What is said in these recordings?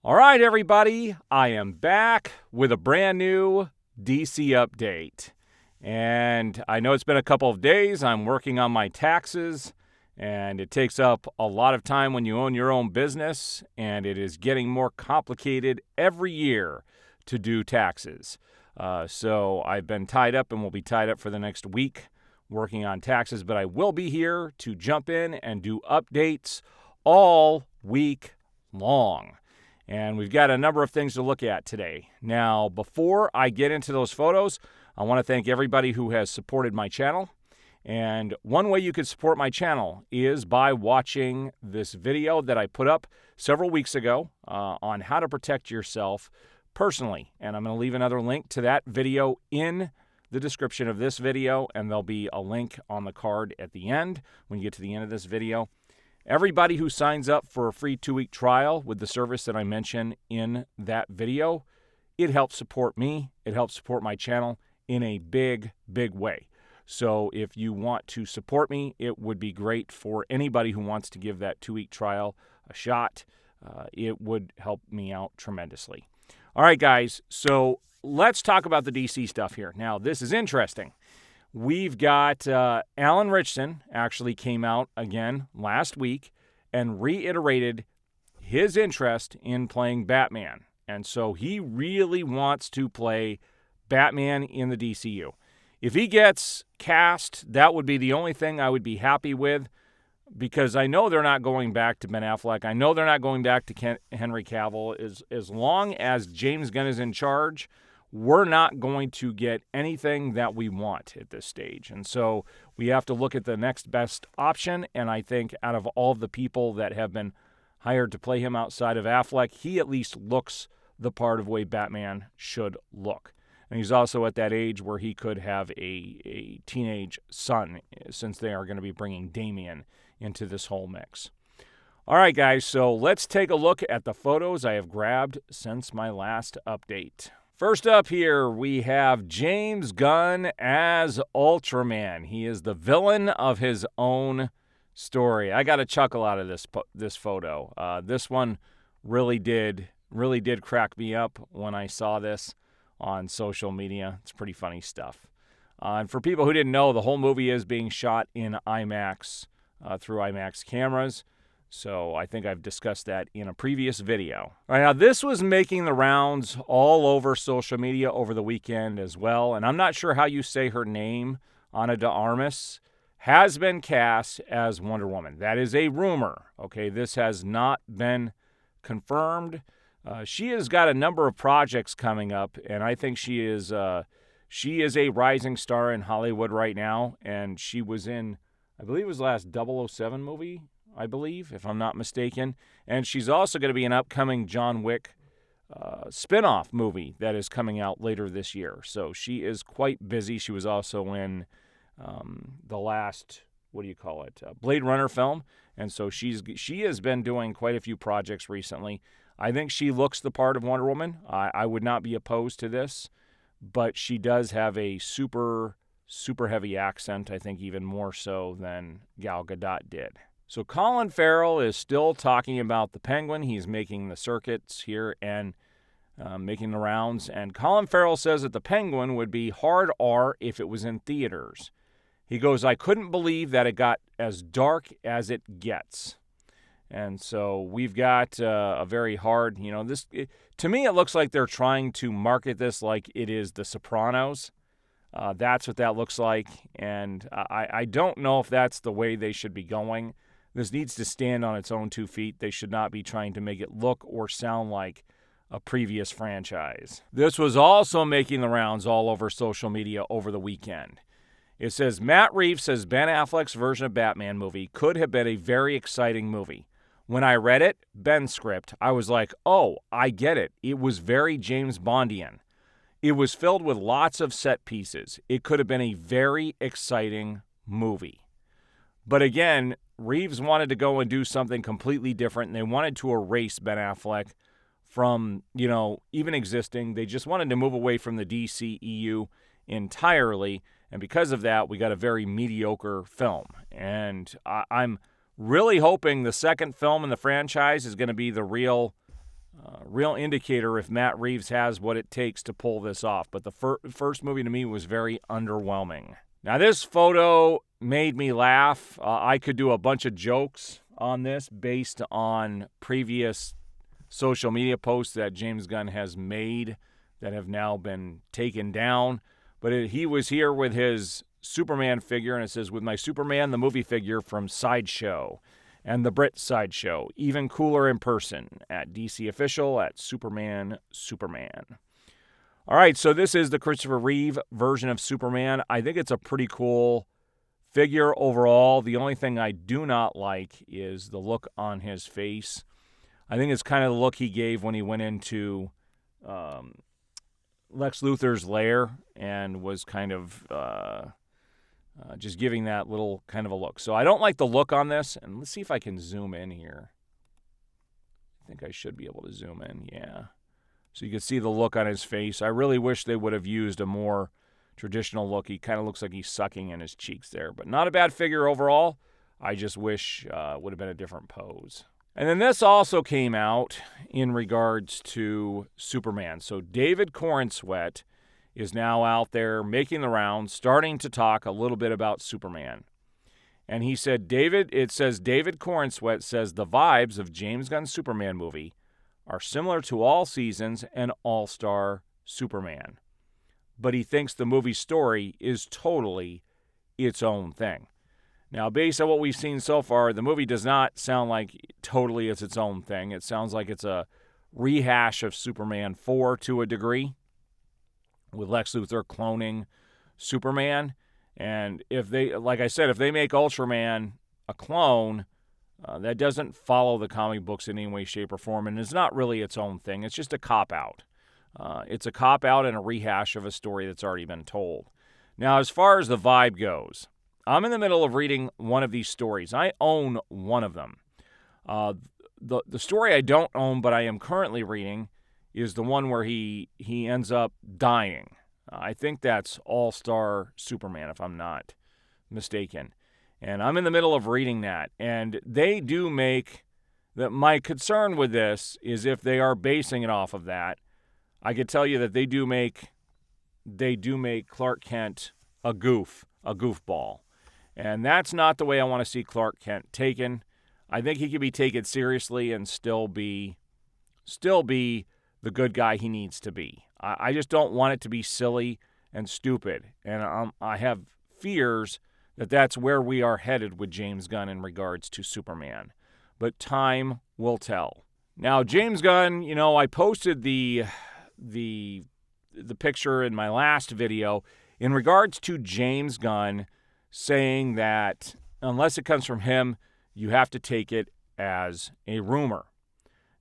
All right, everybody, I am back with a brand new DC update. And I know it's been a couple of days. I'm working on my taxes, and it takes up a lot of time when you own your own business, and it is getting more complicated every year to do taxes. So I've been tied up and will be tied up for the next week working on taxes, but I will be here to jump in and do updates all week long. And we've got a number of things to look at today. Now, before I get into those photos, I want to thank everybody who has supported my channel. And one way you could support my channel is by watching this video that I put up several weeks ago on how to protect yourself personally. And I'm going to leave another link to that video in the description of this video, and there'll be a link on the card at the end when you get to the end of this video. Everybody who signs up for a free 2-week trial with the service that I mention in that video, it helps support me. It helps support my channel in a big, big way. So if you want to support me, it would be great for anybody who wants to give that 2-week trial a shot. It would help me out tremendously. All right, guys, so let's talk about the DC stuff here. Now, this is interesting. We've got Alan Ritchson actually came out again last week and reiterated his interest in playing Batman. And so he really wants to play Batman in the DCU. If he gets cast, that would be the only thing I would be happy with, because I know they're not going back to Ben Affleck. I know they're not going back to Henry Cavill. As long as James Gunn is in charge, we're not going to get anything that we want at this stage. And so we have to look at the next best option. And I think out of all of the people that have been hired to play him outside of Affleck, he at least looks the part of way Batman should look. And he's also at that age where he could have a teenage son, since they are going to be bringing Damian into this whole mix. All right, guys, so let's take a look at the photos I have grabbed since my last update. First up here, we have James Gunn as Ultraman. He is the villain of his own story. I got a chuckle out of this photo. This one really did crack me up when I saw this on social media. It's pretty funny stuff. And for people who didn't know, the whole movie is being shot in IMAX through IMAX cameras. So I think I've discussed that in a previous video. All right, now this was making the rounds all over social media over the weekend as well. And I'm not sure how you say her name. Ana de Armas has been cast as Wonder Woman. That is a rumor. Okay, this has not been confirmed. She has got a number of projects coming up, and I think she is a rising star in Hollywood right now. And she was in, I believe it was the last 007 movie, I believe, if I'm not mistaken. And she's also going to be an upcoming John Wick spin-off movie that is coming out later this year. So she is quite busy. She was also in the last, Blade Runner film. And so she has been doing quite a few projects recently. I think she looks the part of Wonder Woman. I would not be opposed to this, but she does have a super, super heavy accent, I think even more so than Gal Gadot did. So Colin Farrell is still talking about the Penguin. He's making the circuits here and making the rounds. And Colin Farrell says that the Penguin would be hard R if it was in theaters. He goes, I couldn't believe that it got as dark as it gets. And so we've got a very hard, to me it looks like they're trying to market this like it is The Sopranos. That's what that looks like. And I don't know if that's the way they should be going. This needs to stand on its own 2 feet. They should not be trying to make it look or sound like a previous franchise. This was also making the rounds all over social media over the weekend. It says, Matt Reeves says Ben Affleck's version of Batman movie could have been a very exciting movie. When I read it, Ben's script, I was like, oh, I get it. It was very James Bondian. It was filled with lots of set pieces. It could have been a very exciting movie. But again, Reeves wanted to go and do something completely different, and they wanted to erase Ben Affleck from, even existing. They just wanted to move away from the DCEU entirely, and because of that, we got a very mediocre film. And I'm really hoping the second film in the franchise is going to be the real real indicator if Matt Reeves has what it takes to pull this off. But the first movie to me was very underwhelming. Now, this photo made me laugh. I could do a bunch of jokes on this based on previous social media posts that James Gunn has made that have now been taken down. But he was here with his Superman figure, and it says, with my Superman, the movie figure from Sideshow and the Brit Sideshow. Even cooler in person at DC Official at Superman. All right, so this is the Christopher Reeve version of Superman. I think it's a pretty cool figure overall. The only thing I do not like is the look on his face. I think it's kind of the look he gave when he went into Lex Luthor's lair and was kind of just giving that little kind of a look. So I don't like the look on this. And let's see if I can zoom in here. I think I should be able to zoom in, yeah. So you can see the look on his face. I really wish they would have used a more traditional look. He kind of looks like he's sucking in his cheeks there. But not a bad figure overall. I just wish it would have been a different pose. And then this also came out in regards to Superman. So David Corenswet is now out there making the rounds, starting to talk a little bit about Superman. And he said, David Corenswet says the vibes of James Gunn's Superman movie are similar to all seasons and All-Star Superman. But he thinks the movie's story is totally its own thing. Now, based on what we've seen so far, the movie does not sound like totally it's its own thing. It sounds like it's a rehash of Superman 4 to a degree, with Lex Luthor cloning Superman. And if they, like I said, if they make Ultraman a clone, that doesn't follow the comic books in any way, shape, or form, and it's not really its own thing. It's just a cop-out. It's a cop-out and a rehash of a story that's already been told. Now, as far as the vibe goes, I'm in the middle of reading one of these stories. I own one of them. The story I don't own, but I am currently reading, is the one where he ends up dying. I think that's All-Star Superman, if I'm not mistaken. And I'm in the middle of reading that. And they do make that. My concern with this is if they are basing it off of that, I could tell you that they do make Clark Kent a goofball. And that's not the way I want to see Clark Kent taken. I think he can be taken seriously and still be the good guy he needs to be. I just don't want it to be silly and stupid. And I have fears that that's where we are headed with James Gunn in regards to Superman. But time will tell. Now, James Gunn, I posted the picture in my last video in regards to James Gunn saying that unless it comes from him, you have to take it as a rumor.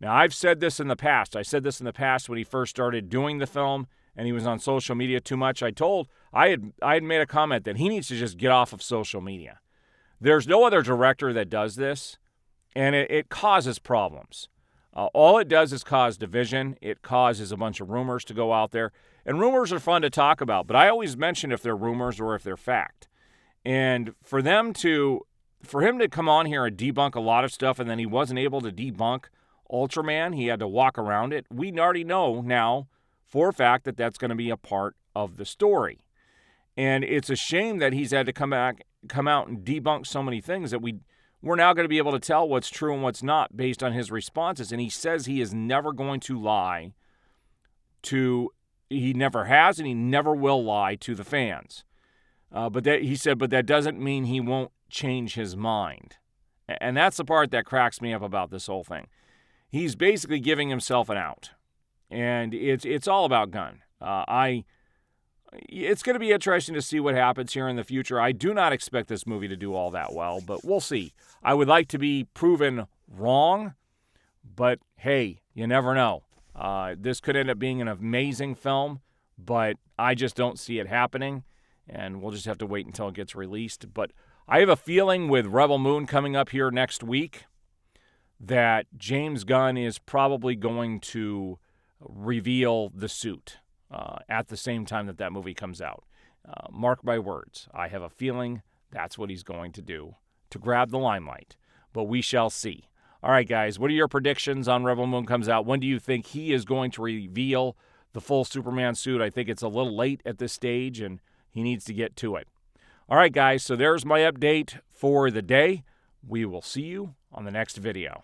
Now, I've said this in the past. I said this in the past when he first started doing the film and he was on social media too much. I had made a comment that he needs to just get off of social media. There's no other director that does this, and it causes problems. All it does is cause division. It causes a bunch of rumors to go out there, and rumors are fun to talk about, but I always mention if they're rumors or if they're fact. And for him to come on here and debunk a lot of stuff, and then he wasn't able to debunk Ultraman, he had to walk around it. We already know now for a fact that that's going to be a part of the story. And it's a shame that he's had to come out and debunk so many things that we're now going to be able to tell what's true and what's not based on his responses. And he says he is never going to lie he never has and he never will lie to the fans. But that doesn't mean he won't change his mind. And that's the part that cracks me up about this whole thing. He's basically giving himself an out. And it's all about Gunn. It's going to be interesting to see what happens here in the future. I do not expect this movie to do all that well, but we'll see. I would like to be proven wrong, but hey, you never know. This could end up being an amazing film, but I just don't see it happening, and we'll just have to wait until it gets released. But I have a feeling with Rebel Moon coming up here next week that James Gunn is probably going to reveal the suit at the same time that movie comes out. Mark my words. I have a feeling that's what he's going to do to grab the limelight. But we shall see. All right, guys, what are your predictions on Rebel Moon comes out? When do you think he is going to reveal the full Superman suit? I think it's a little late at this stage, and he needs to get to it. All right, guys, so there's my update for the day. We will see you on the next video.